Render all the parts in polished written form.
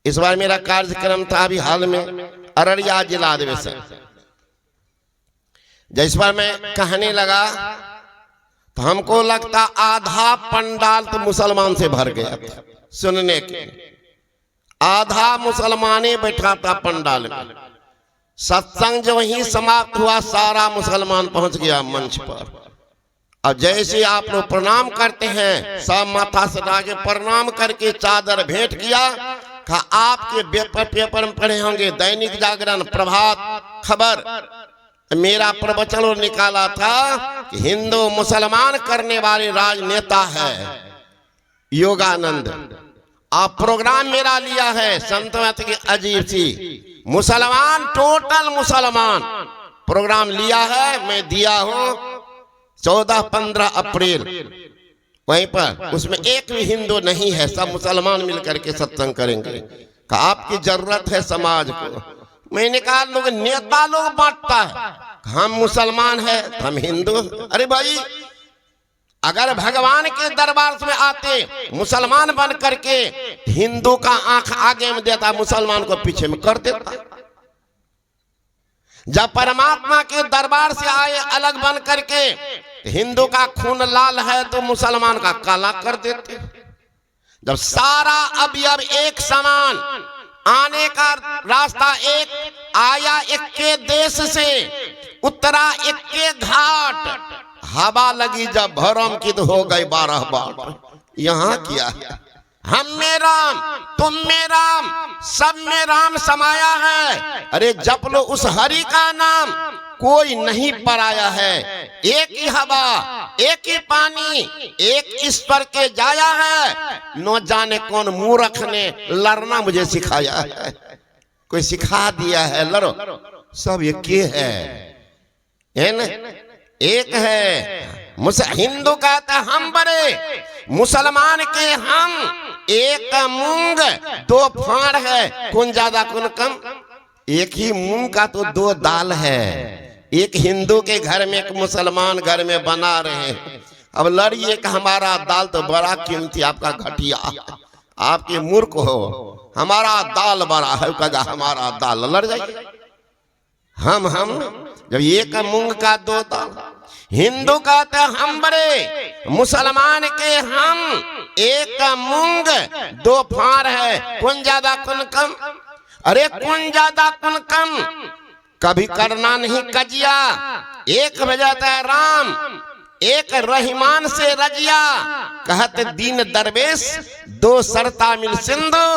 इस बार मेरा कार्यक्रम था अभी हाल में अररिया जिला अधिवेशन। जिस पर मैं कहने लगा तो हमको लगता आधा पंडाल तो मुसलमान से भर गया था सुनने के। आधा मुसलमाने बैठा था पंडाल में। सत्संग जो ही समाप्त हुआ सारा मुसलमान पहुंच गया मंच पर। अब जैसे आप लोग प्रणाम करते हैं सब माथा सटा के प्रणाम करके चादर भेंट किया। कहा आपके पेपर में पढ़े होंगे दैनिक जागरण, प्रभात खबर, मेरा प्रवचन निकाला था कि हिंदू मुसलमान करने वाले राजनेता है योगानंद। आप प्रोग्राम मेरा लिया है संत की अजीब सी मुसलमान, टोटल मुसलमान प्रोग्राम लिया है, मैं दिया हूं 14-15 अप्रैल वहीं पर। उसमें एक भी हिंदू नहीं है, सब मुसलमान मिलकर के सत्संग करेंगे। कहा आपकी जरूरत है समाज को। मैंने कहा लोग नेता लोग बांटता है, हम मुसलमान है हम हिंदू। अरे भाई अगर भगवान के दरबार में आते मुसलमान बन करके हिंदू का आंख आगे में देता, मुसलमान को पीछे में कर देता। जब परमात्मा के दरबार से आए अलग बन करके, हिंदू का खून लाल है तो मुसलमान का काला कर देते। जब सारा अवयव एक समान, आने का रास्ता एक, आया एक के देश से, उतरा एक के घाट, हवा लगी जब भरम की तो हो गई 12 बार। यहाँ किया है हम में राम तुम में राम सब में राम समाया है। अरे जप लो उस हरि का नाम, कोई नहीं पराया है। एक ही हवा एक ही पानी एक ईश्वर के जाया है। न जाने कौन मूर्ख ने लड़ना मुझे सिखाया है, कोई सिखा दिया है लड़ो। सब एक है ना, एक है। हिंदू कहता हम बड़े, मुसलमान के हम एक मूंग 2 फाड़ है, कौन ज्यादा कौन कम। एक ही मूंग का तो 2 दाल है। एक हिंदू के घर में एक मुसलमान घर में बना रहे हैं। अब लड़िए कि हमारा दाल तो बड़ा कीमती, आपका घटिया, आपके मूर्ख हो, हमारा दाल बड़ा है, कहा हमारा दाल, लड़ जाइए। हम जब एक मूंग का 2 दाल। हिंदू कहते हम बड़े, मुसलमान के हम एक मूंग 2 फाड़ है, कौन ज्यादा कौन कम। अरे कौन ज्यादा कौन कम कभी करना नहीं कजिया। एक बजाता है राम, एक रहीमान से रजिया, कहते दीन दरवेश 2 सरता मिल सिंधु।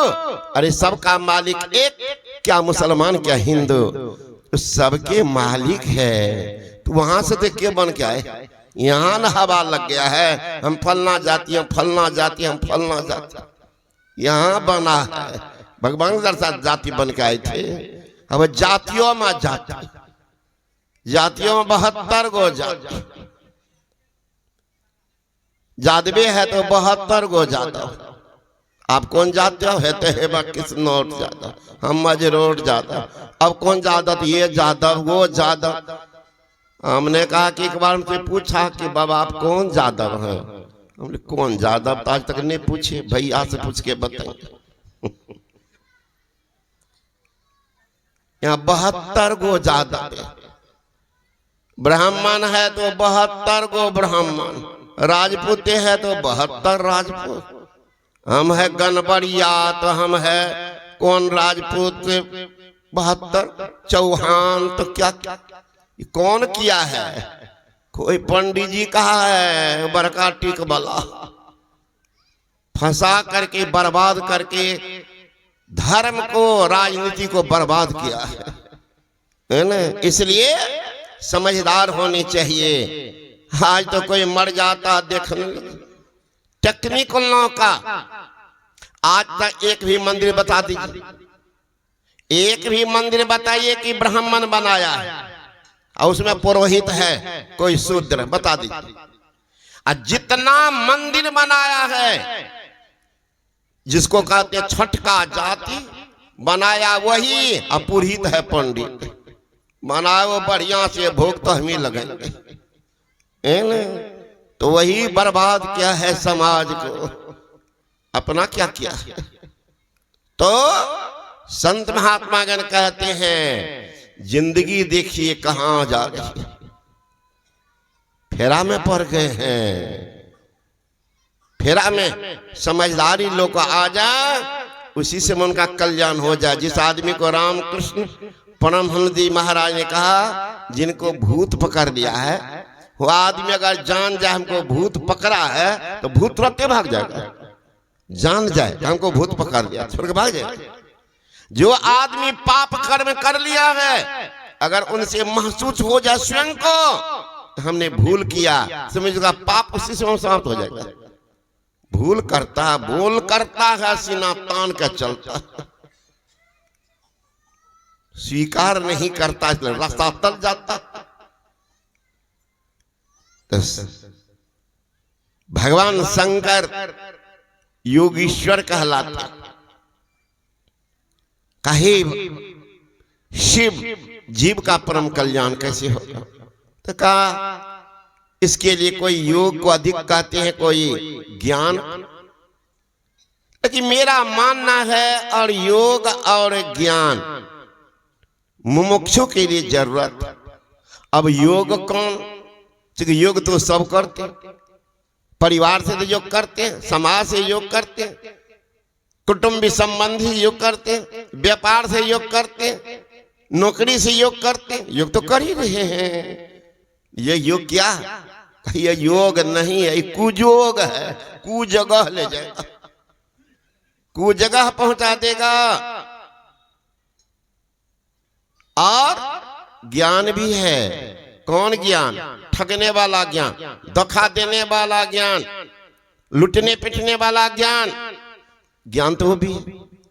अरे सबका मालिक एक, क्या मुसलमान क्या हिंदू, सबके मालिक है। तो वहां से देख के बन के आए, यहाँ न हवा लग गया है हम फलना जाति, हम फलना जाति, हम फलना जाति। यहाँ बना है भगवान साथ जाति बन के आए थे। अब जातियों में जाति, जातियों में 72 गो जाति। जादवे है तो 72 गो जादव। आप कौन जाते हो? है तो हेबा किस नोट जादव, हम मजरोट जादव। अब कौन जादव? ये जादव वो जादव। हमने कहा कि एक बार हमसे पूछा कि बाबा आप कौन जादव हैं? हमने कौन जादव तो आज तक नहीं पूछे, भैया से पूछ के बताएंगे। यहाँ 72 गो जादव। ब्राह्मण है तो 72 गो ब्राह्मण, राजपूत है तो 72 राजपूत। हम है गणबरिया तो हम है कौन राजपूत 72, चौहान तो क्या कौन किया है? कोई पंडित जी कहा है बड़का टिक वाला, फंसा करके बर्बाद करके धर्म को राजनीति को बर्बाद किया है ना। इसलिए समझदार होनी चाहिए। आज तो कोई मर जाता देखने टेक्निकलों का। आज तक एक भी मंदिर बता दीजिए, एक भी मंदिर बताइए कि ब्राह्मण बनाया है और उसमें पुरोहित है कोई शूद्र, बता दीजिए। और जितना मंदिर बनाया है जिसको कहते छठ का जाति बनाया वही, और पुरोहित है पंडित बनाया वो बढ़िया से भोग तो हम ही लगेंगे। तो वही बर्बाद किया है समाज को, अपना क्या किया। तो तो संत महात्मागण कहते हैं जिंदगी देखिए कहां जा रही है, फेरा में पड़ गए हैं। फेरा में समझदारी लोग आ जाए, उसी से उनका कल्याण हो जाए। जिस आदमी को रामकृष्ण परमहंस जी महाराज ने कहा जिनको भूत पकड़ लिया है, वो आदमी अगर जान जाए हमको भूत पकड़ा है तो भूत तुरंत भाग जाएगा। जान जाए हमको भूत पकड़ लिया, छोड़ के भाग जाएगा। जो आदमी पाप कर्म कर लिया है, अगर उनसे महसूस हो जाए स्वयं को हमने भूल किया, समझेगा पाप उसी से समाप्त हो जाएगा। भूल करता बोल करता है, सीना तान का चलता, स्वीकार नहीं करता, इसलिए रास्ता तल जाता। तो भगवान शंकर योगीश्वर कहलाता। कहे शिव जीव का परम कल्याण कैसे होगा? तो कहा इसके लिए कोई योग को अधिक कहते हैं, कोई ज्ञान। लेकिन मेरा मानना है और योग और ज्ञान मुमुक्षु के लिए जरूरत। अब योग कौन? क्योंकि योग तो सब करते, परिवार से तो योग करते, समाज से योग करते, कुटुंबी संबंधी योग करते, व्यापार से योग करते, नौकरी से योग करते। योग तो कर ही रहे हैं। ये योग क्या? ये योग नहीं है, कुयोग है। कु जगह ले जाएगा, कु जगह पहुंचा देगा। और ज्ञान भी है। कौन ज्ञान? ठगने वाला ज्ञान, धोखा देने वाला ज्ञान, लुटने पिटने वाला ज्ञान। ज्ञान तो वो भी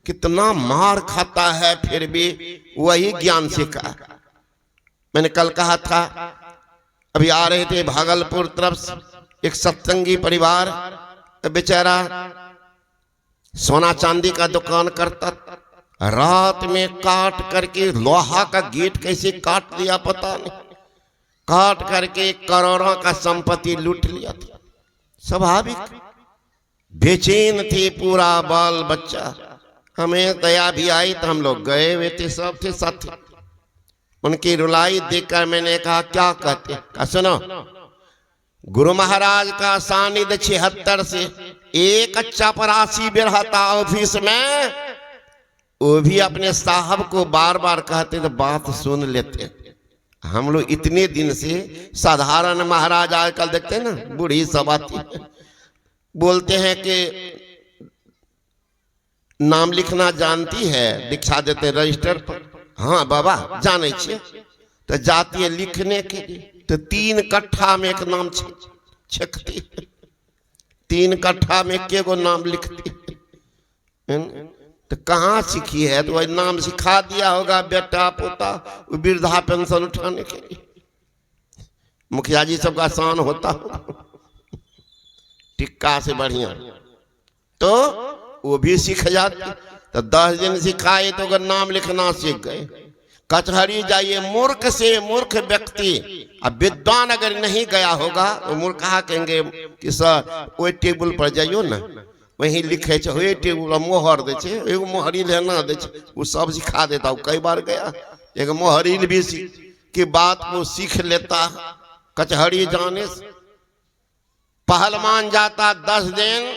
कितना मार खाता है, फिर भी वही ज्ञान सीखा। मैंने कल कहा था, अभी आ रहे थे भागलपुर तरफ से एक सत्संगी परिवार, बेचारा सोना चांदी का दुकान करता, रात में काट करके लोहा का गेट कैसे काट दिया पता नहीं, काट करके करोड़ों का संपत्ति लूट लिया था। स्वाभाविक बेचैन थे पूरा बाल बच्चा। हमें दया भी आई तो हम लोग गए हुए थे, सब थे साथ। उनकी रुलाई देखकर मैंने कहा क्या कहते? कहा सुनो, गुरु महाराज का सानिध्य 76 से एक चपरासी भी रहता ऑफिस में, वो भी अपने साहब को बार बार कहते तो बात सुन लेते। हम लोग इतने दिन से साधारण महाराज आजकल देखते हैं ना, बूढ़ी सब आती है, बोलते हैं कि नाम लिखना जानती है, दिखा देते रजिस्टर पर। हाँ बाबा जाने छे, तो जाती है लिखने के लिए, तो 3 कट्ठा में एक नाम छेकती, 3 कट्ठा में के गो नाम लिखती। तो कहाँ सीखी है? तो वही नाम सिखा दिया होगा बेटा पोता, वृद्धा पेंशन उठाने के लिए। मुखिया जी सबका आसान होता होगा, टिक्का से बढ़िया, तो वो भी सीख जाते। तो 10 दिन सिखाए तो अगर नाम लिखना सीख गए। कचहरी जाइए, मूर्ख से मूर्ख व्यक्ति, अब विद्वान अगर नहीं गया होगा तो मूर्ख कहा कहेंगे कि सर वही टेबल पर जाइयो ना, वही लिखे छे, टेबल मोहर दे छे, एगो मोहरी लेना दे छे, वो सब सिखा देता। वो कई बार गया, एक मोहरी भी की बात को सीख लेता। कचहरी जाने से पहलवान जाता 10 दिन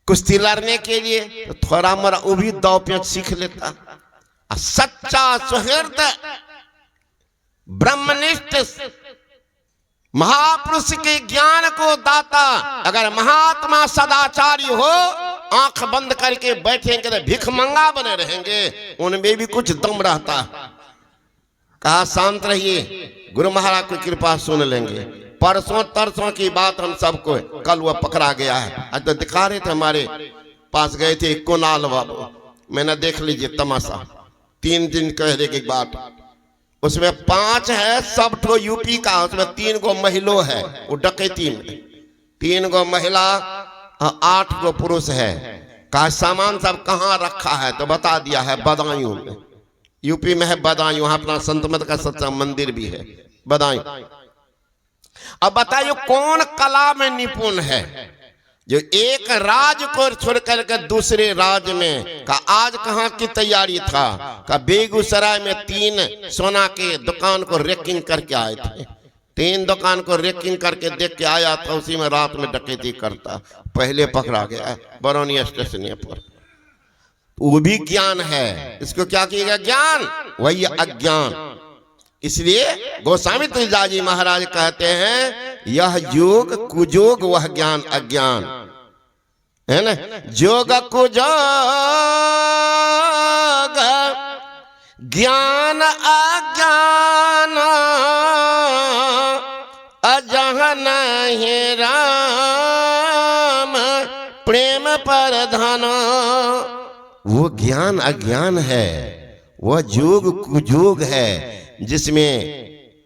कुश्ती लड़ने के लिए, तो थोड़ा मोड़ा वो भी दाव पेच सीख लेता। सच्चा सुहृद ब्रह्मनिष्ठ महापुरुष के ज्ञान को दाता अगर महात्मा सदाचारी हो, आंख बंद करके बैठेंगे तो भिखमंगा बने रहेंगे, उनमें भी कुछ दम रहता। कहा शांत रहिए, गुरु महाराज की कृपा सुन लेंगे। परसों तरसों की बात हम सबको, कल वह पकड़ा गया है। आज तो दिखा रहे थे, हमारे पास गए थे कुणाल बाबू, मैंने देख लीजिए तमाशा। 3 दिन कह रहे की बात, उसमें 5 है सब तो यूपी का, उसमें 3 गो महिला है। वो डकैती में 3 गो महिला 8 गो पुरुष है। का सामान सब कहाँ रखा है? तो बता दिया है बदायूं में, यूपी में है बदायूं, वहां अपना संत मत का सच्चा मंदिर भी है बदायूं। अब बताइए कौन कला में निपुण है? जो एक राज को छोड़ करके दूसरे राज्य में का आज कहाँ की तैयारी था का बेगूसराय में 3 सोना के दुकान को रेकिंग करके आए थे। 3 दुकान को रेकिंग करके देख के आया था, उसी में रात में डकैती करता, पहले पकड़ा गया बरौनी स्टेशन पर। वो भी ज्ञान है, इसको क्या किएगा? ज्ञान, वही अज्ञान। इसलिए गोस्वामी तुलसीदास जी महाराज कहते हैं यह योग कुजोग वह ज्ञान अज्ञान, है ना। जोग कुजोग ज्ञान अज्ञान अजहन है राम प्रेम पर धन। वो ज्ञान अज्ञान है, वह जोग कुजोग है जिसमें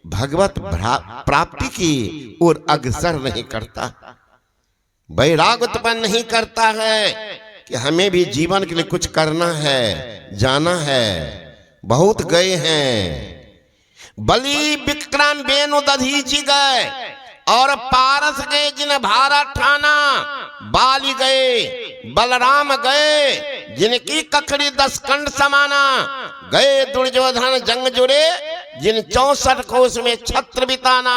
भगवत प्राप्ति की ओर अग्रसर नहीं करता, वैराग उत्पन्न नहीं करता है कि हमें भी जीवन के लिए कुछ करना है, जाना है। बहुत गए हैं, बलि विक्रम बेनु दधीचि गए और पारस गए जिन भारा ठाना, बाली गए बलराम गए जिनकी ककड़ी 10 कंड समाना, गए दुर्योधन जंग जुड़े जिन 64 कोस में छत्र बिताना।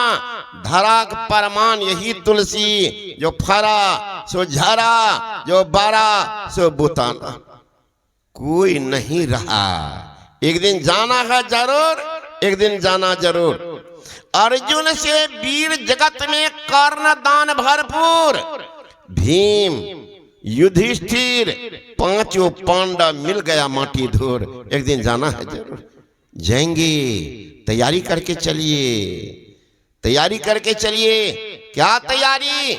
धरा परमान यही तुलसी, जो फरा सो झरा, जो बारा सो बुताना। कोई नहीं रहा, एक दिन जाना है जरूर, एक दिन जाना जरूर। अर्जुन से वीर जगत में कर्ण दान भरपूर, भीम युधिष्ठिर 5 पांडव मिल गया माटी धूर। एक दिन जाना है जरूर, जाएंगे। तैयारी करके चलिए, तैयारी करके चलिए। क्या तैयारी?